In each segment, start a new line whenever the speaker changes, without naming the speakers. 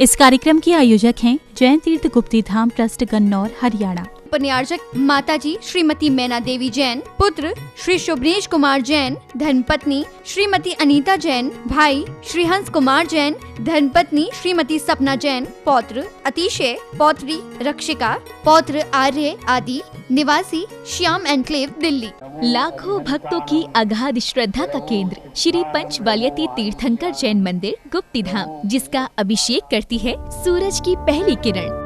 इस कार्यक्रम के आयोजक हैं जैन तीर्थ गुप्ती धाम ट्रस्ट गन्नौर हरियाणा।
उपन्यासक माताजी श्रीमती मैना देवी जैन, पुत्र श्री शुभनेश कुमार जैन, धर्मपत्नी श्रीमती अनीता जैन, भाई श्री हंस कुमार जैन, धर्मपत्नी श्रीमती सपना जैन, पौत्र अतिशय, पौत्री रक्षिका, पौत्र आर्य आदि, निवासी श्याम एनक्लेव दिल्ली।
लाखों भक्तों की अगाध श्रद्धा का केंद्र श्री पंचबाल्यती तीर्थंकर जैन मंदिर गुप्ती धाम, जिसका अभिषेक करती है सूरज की पहली किरण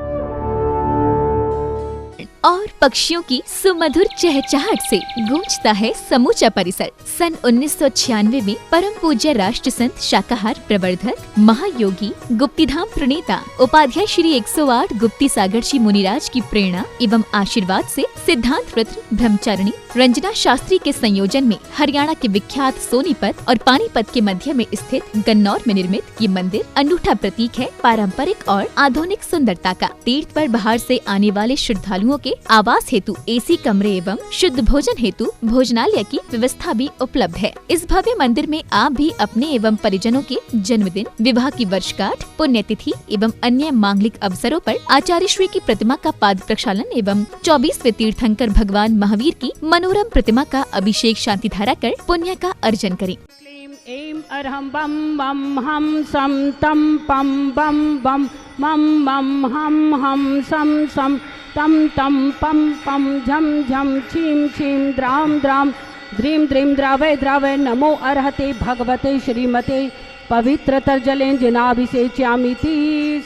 और पक्षियों की सुमधुर चहचहाट से गूंजता है समूचा परिसर। सन 1996 में परम पूज्य राष्ट्र संत शाकाहार प्रवर्धक महायोगी गुप्तीधाम प्रणेता उपाध्याय श्री 108 गुप्ती सागर जी मुनिराज की प्रेरणा एवं आशीर्वाद से सिद्धांत रत्न ब्रह्मचारिणी रंजना शास्त्री के संयोजन में हरियाणा के विख्यात सोनीपत और पानीपत के मध्य में स्थित गन्नौर में निर्मित ये मंदिर अनूठा प्रतीक है पारंपरिक और आधुनिक सुंदरता का। तीर्थ पर बाहर से आने वाले श्रद्धालुओं के आवास हेतु एसी कमरे एवं शुद्ध भोजन हेतु भोजनालय की व्यवस्था भी उपलब्ध है। इस भव्य मंदिर में आप भी अपने एवं परिजनों के जन्मदिन, विवाह की वर्षगांठ, पुण्यतिथि एवं अन्य मांगलिक अवसरों पर आचार्य श्री की प्रतिमा का पाद प्रक्षालन एवं 24वें तीर्थंकर भगवान महावीर की मनोरम प्रतिमा का अभिषेक शांति धारा कर पुण्य का अर्जन करें।
ऐं अरहं बम बम हम सम तम पम बम बम मम मम हम सम सम तम तम पम पम झम झम छीम छीम द्राम द्राम द्रीम द्रीम द्रावय द्रावय नमो अर्हते भगवते श्रीमते पवित्रतर जलेन जिनाभिषेच्यामिति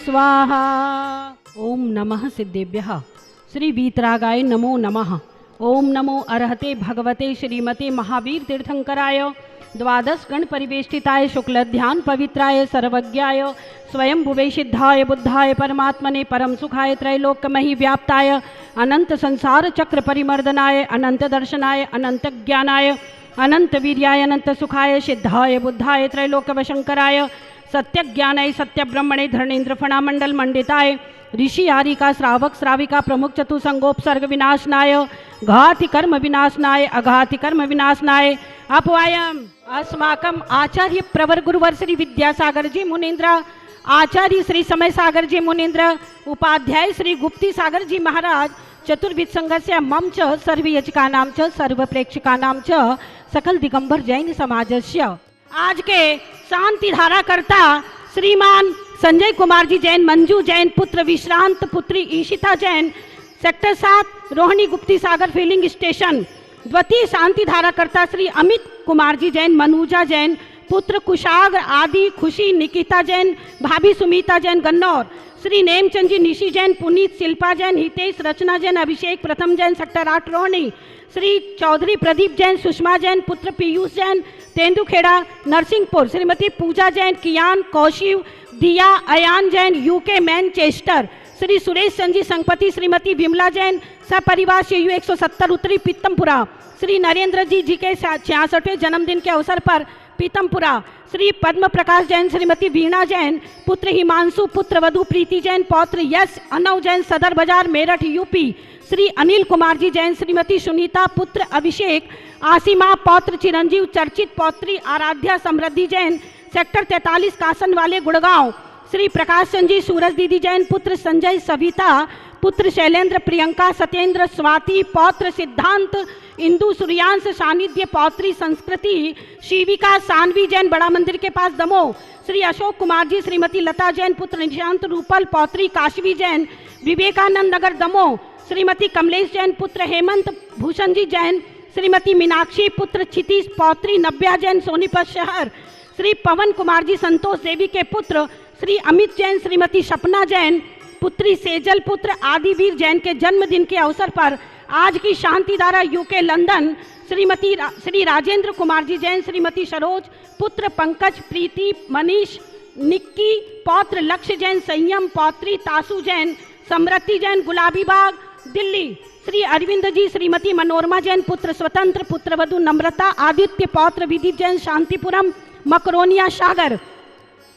स्वाहा। ओम नमः सिद्धेभ्यः श्री वीतरागाय नमो नमः। ओम नमो अर्हते भगवते श्रीमते महावीर तीर्थंकराय द्वादश गण परिवेष्टिताय शुक्ल ध्यान पवित्राय सर्वज्ञाय स्वयं भुवे सिद्धाय बुद्धाय परमात्मने परम सुखाय त्रैलोक्यमहि व्याप्ताय अनंत संसार चक्र परिमर्दनाय अनंत दर्शनाय अनंत ज्ञानाय अनंत वीर्याय अनंत सुखाय सिद्धाय बुद्धाय त्रैलोक्यवशंकराय सत्य ज्ञानाय सत्य ब्रह्मणे धरणेन्द्र फणामंडल मंडिताय ऋषि आरिका श्रावक श्राविका प्रमुख चतुसंगोपसर्ग विनाशनाय घाति कर्म विनाशनाय अघाति कर्म विनाशनाय अपवायम अस्माकम आचार्य प्रवर गुरुवर श्री विद्यासागर जी मुनीन्द्र, आचार्य श्री समय सागर जी मुनीन्द्र, उपाध्याय श्री गुप्ती सागर जी महाराज, चतुर्विद संघस्य मम च सर्वयचकानां च सर्वप्रेक्षकानां च सकल दिगंबर जैन समाजस्य। आज के शांति धारा करता श्रीमान संजय कुमार जी जैन, मंजू जैन, पुत्र विश्रांत, पुत्री ईशिता जैन, सेक्टर 7 रोहिणी गुप्ती सागर फिलिंग स्टेशन। द्वितीय शांति धारा करता श्री अमित कुमार जी जैन, मनुजा जैन, पुत्र कुशाग्र आदि, खुशी निकिता जैन, भाभी सुमिता जैन गन्नौर। श्री नेमचंद जी निशी जैन, पुनीत शिल्पा जैन, हितेश रचना जैन, अभिषेक प्रथम जैन, सेक्टर 8 रोहिणी। श्री चौधरी प्रदीप जैन, सुषमा जैन, पुत्र पीयूष जैन, तेंदुखेड़ा नरसिंहपुर। श्रीमती पूजा जैन, कियान, कौशिव, दिया, अयान जैन, यूके मैनचेस्टर। श्री सुरेश चंद जी संगपति, श्रीमती विमला जैन, सपरिवार CU 170 उत्तरी पीतमपुरा। श्री नरेंद्र जी के 66वें जन्मदिन के अवसर पर पीतमपुरा। श्री पद्म प्रकाश जैन, श्रीमती वीणा जैन, पुत्र हिमांशु, पुत्र वधु प्रीति जैन, पौत्र यश अनव जैन, सदर बाजार मेरठ UP। श्री अनिल कुमार जी जैन, श्रीमती सुनीता, पुत्र अभिषेक, आसिमा, पौत्र चिरंजीव, चर्चित पौत्री आराध्या समृद्धि जैन, सेक्टर 43 कासन वाले गुड़गांव। श्री प्रकाश चंद जी सूरज दीदी जैन, पुत्र संजय सविता, पुत्र शैलेंद्र, प्रियंका, सत्येंद्र, स्वाति, पौत्र सिद्धांत, इंदु, सूर्यांश, सानिध्य, पौत्री संस्कृति, शिविका, सानवी जैन, बड़ा मंदिर के पास दमोह। श्री अशोक कुमार जी, श्रीमती लता जैन, पुत्र निशांत, रूपल, पौत्री काशवी जैन, विवेकानंद नगर दमोह। श्रीमती कमलेश जैन, पुत्र हेमंत भूषण जी जैन, श्रीमती मीनाक्षी, पुत्र क्षितिज, पौत्री नव्या जैन, सोनीपत शहर। श्री पवन कुमार जी संतोष देवी के पुत्र, श्री अमित जैन, श्रीमती सपना जैन, पुत्री सेजल, पुत्र आदिवीर जैन के जन्मदिन के अवसर पर आज की शांति धारा UK लंदन। श्री राजेंद्र कुमार जी जैन, श्रीमती सरोज, पुत्र पंकज, प्रीति, मनीष, निक्की, पौत्र लक्ष्य जैन, संयम, पौत्री तासु जैन, समृद्धि जैन, गुलाबी बाग दिल्ली। श्री अरविंद जी, श्रीमती मनोरमा जैन, पुत्र स्वतंत्र, पुत्र वधु नम्रता, आदित्य, पौत्र विदित जैन, शांतिपुरम मकरोनिया सागर।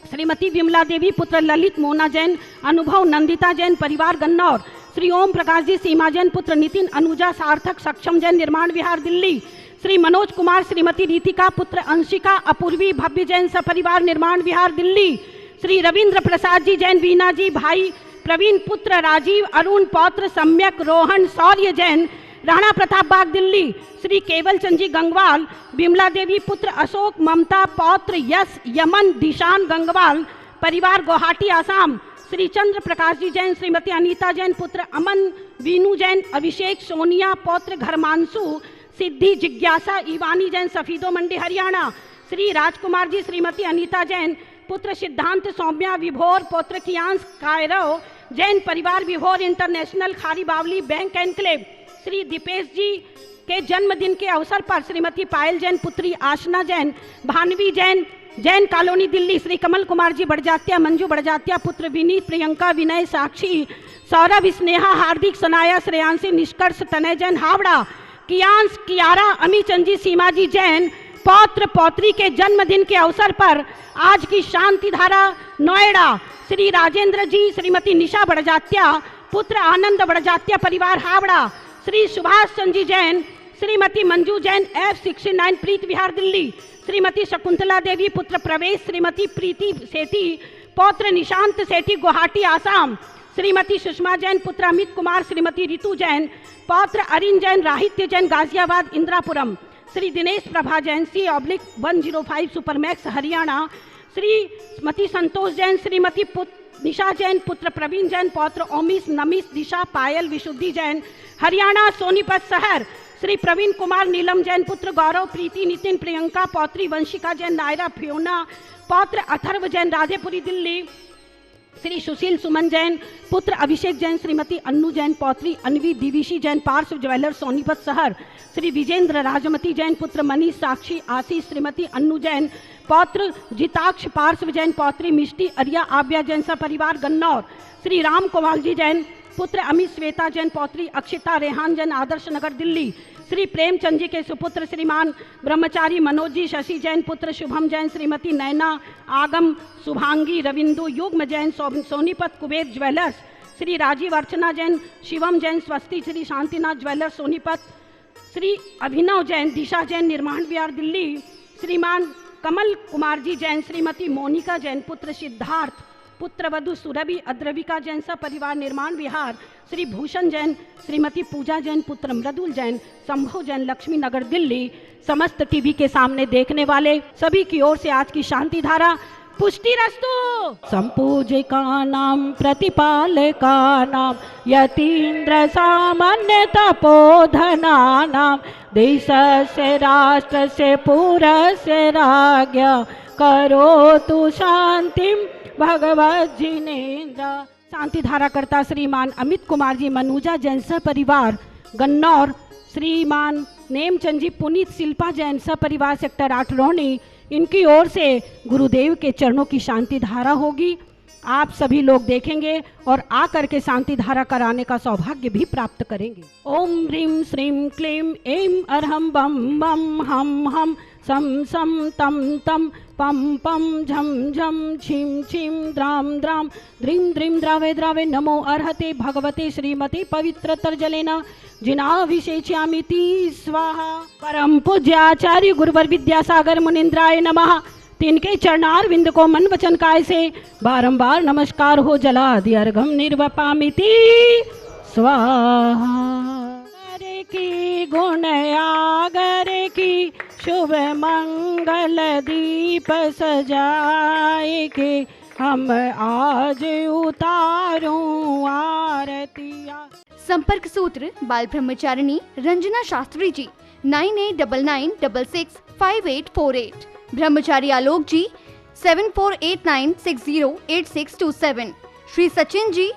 श्रीमती विमला देवी, पुत्र ललित, मोना जैन, अनुभव, नंदिता जैन, परिवार गन्नौर। श्री ओम प्रकाश जी, सीमा जैन, पुत्र नितिन, अनुजा, सार्थक, सक्षम जैन, निर्माण विहार दिल्ली। श्री मनोज कुमार, श्रीमती रीतिका, पुत्र अंशिका, अपूर्वी, भव्य जैन, सपरिवार, निर्माण विहार दिल्ली। श्री रविंद्र प्रसाद जी जैन वीना जी, भाई प्रवीण पुत्र राजीव, अरुण पौत्र सम्यक, रोहन शौर्य जैन राणा प्रताप बाग दिल्ली, श्री केवल चंद जी गंगवाल, बिमला देवी पुत्र अशोक, ममता पौत्र यश, यमन दिशान गंगवाल परिवार गुवाहाटी आसाम, श्री चंद्र प्रकाश जी जैन, श्रीमती अनीता जैन पुत्र अमन, वीनू जैन, अभिषेक, सोनिया पौत्र घरमांसु, सिद्धि, जिज्ञासा, ईवानी जैन सफीदो मंडी हरियाणा, श्री राजकुमार जी, श्रीमती अनीता जैन पुत्र सिद्धांत, सौम्या, विभोर पौत्र कियांश, कायरव जैन परिवार विभोर इंटरनेशनल खारी बावली बैंक एनक्लेव, श्री दीपेश जी के जन्मदिन के अवसर पर श्रीमती पायल जैन पुत्री आशना जैन, भानवी जैन, जैन कॉलोनी दिल्ली, श्री कमल कुमार जी बड़जात्या, मंजू बड़जात्या पुत्र विनीत, प्रियंका, विनय, साक्षी, सौरभ, स्नेहा, हार्दिक, सनाया, श्रेयांशी, निष्कर्ष, तनय जैन हावड़ा, कियांश, कियारा, अमी चंदी, सीमा जी जैन पौत्र पौत्री के जन्मदिन के अवसर पर आज की शांति धारा नोएडा, श्री राजेंद्र जी, श्रीमती निशा बड़जात्या पुत्र आनंद बड़जात्या परिवार हावड़ा, श्री सुभाष चंद जी जैन, श्रीमती मंजू जैन F69 प्रीत विहार दिल्ली, श्रीमती शकुंतला देवी पुत्र प्रवेश, श्रीमती प्रीति सेठी पौत्र निशांत सेठी गुवाहाटी आसाम, श्रीमती सुषमा जैन पुत्र अमित कुमार, श्रीमती रितु जैन पौत्र अरिन जैन राहित्य जैन गाजियाबाद इंदिरापुरम, श्री दिनेश प्रभा जैन C/105 सुपरमैक्स हरियाणा, श्रीमती संतोष जैन, श्रीमती निशा जैन पुत्र प्रवीण जैन पौत्र ओमिस, नमिस, दिशा, पायल, विशुद्धि जैन हरियाणा सोनीपत शहर, श्री प्रवीण कुमार, नीलम जैन पुत्र गौरव, प्रीति, नितिन, प्रियंका पौत्री वंशिका जैन, नायरा, फियोना पौत्र अथर्व जैन राधेपुरी दिल्ली, श्री सुशील सुमन जैन पुत्र अभिषेक जैन, श्रीमती अन्नू जैन पौत्री अनवी, दिविशी जैन पार्श्व ज्वेलर सोनीपत शहर, श्री विजेंद्र राजमती जैन पुत्र मनीष, साक्षी, आशीष, श्रीमती अन्नू जैन पौत्र जिताक्ष पार्श्व जैन पौत्री मिष्टी, अरिया, आव्या जैन सपरिवार गन्नौर, श्री राम कुमार जी जैन पुत्र अमित, श्वेता जैन पौत्री अक्षिता, रेहान जैन आदर्श नगर दिल्ली, श्री प्रेमचंद जी के सुपुत्र श्रीमान ब्रह्मचारी मनोज जी, शशि जैन पुत्र शुभम जैन, श्रीमती नैना, आगम, शुभांगी, रविंदु, युग्म जैन सोनीपत कुबेर ज्वेलर्स, श्री राजीव अर्चना जैन, शिवम जैन स्वस्ति, श्री शांतिनाथ ज्वेलर्स सोनीपत, श्री अभिनव जैन, दिशा जैन निर्माण विहार दिल्ली, श्रीमान कमल कुमार जी जैन, श्रीमती मोनिका जैन पुत्र सिद्धार्थ पुत्र वधु सुरभि, अद्रविका जैन परिवार निर्माण विहार, श्री भूषण जैन, श्रीमती पूजा जैन पुत्र मृदुल जैन, संभव जैन लक्ष्मी नगर दिल्ली। समस्त टीवी के सामने देखने वाले सभी की ओर से आज की शांति धारा पुष्टिरस्तु। संपूजिका नाम प्रतिपालका नाम यतीन्द्र सामान्य तपोधना नाम देशस्य राष्ट्रस्य पुरस्य राज्ञा करोतु शांतिं भगवत जिनेन्द्र। शांति धारा करता श्रीमान अमित कुमार जी मनुजा जैन परिवार गन्नौर, श्रीमान नेमचंद जी पुनीत शिल्पा जैन परिवार सेक्टर 8 रोहनी, इनकी ओर से गुरुदेव के चरणों की शांति धारा होगी। आप सभी लोग देखेंगे और आकर के शांति धारा कराने का सौभाग्य भी प्राप्त करेंगे। ओम ह्रीं श्रीं क्लीं ऐं अरहं बम बम हम सम सम तम तम पम पम झम झम छीं छीं द्राम द्राम द्रीं द्रीं द्रावे द्रावे नमो अर्हते भगवते श्रीमते पवित्रतर जलेन जिनाभिषेच्यामिति स्वाहा। परम पूज्य आचार्य गुरुवर विद्यासागर मुनीन्द्राय नमः। तिनके चरणार विंद को मन वचन काय से बारंबार नमस्कार हो। जलादि अर्घम निर्वपामिति स्वाहा। करे की गुण आगर की शुभ मंगल दीप सजाए के हम आज उतारूं आरतिया।
संपर्क सूत्र बाल ब्रह्मचारिणी रंजना शास्त्री जी 9899665848। ब्रह्मचारी आलोक जी 7489608627। श्री सचिन जी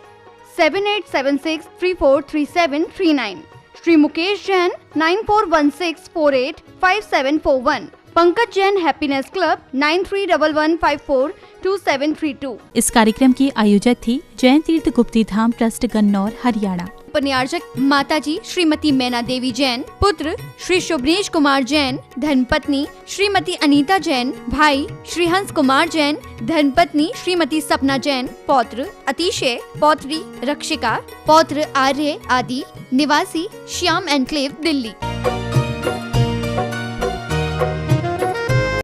7876343739। श्री मुकेश जैन 9416485741। Pankaj Jain happiness club 9311542732।
इस कार्यक्रम की आयोजक थी जैन तीर्थ गुप्ती धाम ट्रस्ट गन्नौर हरियाणा।
उपन्यासक माताजी श्रीमती मैना देवी जैन, पुत्र श्री शुभ्रेश कुमार जैन, धर्मपत्नी श्रीमती अनीता जैन, भाई श्री हंस कुमार जैन, धर्मपत्नी श्रीमती सपना जैन, पौत्र अतिशय, पौत्री रक्षिका, पौत्र आर्य आदि, निवासी श्याम एनक्लेव दिल्ली।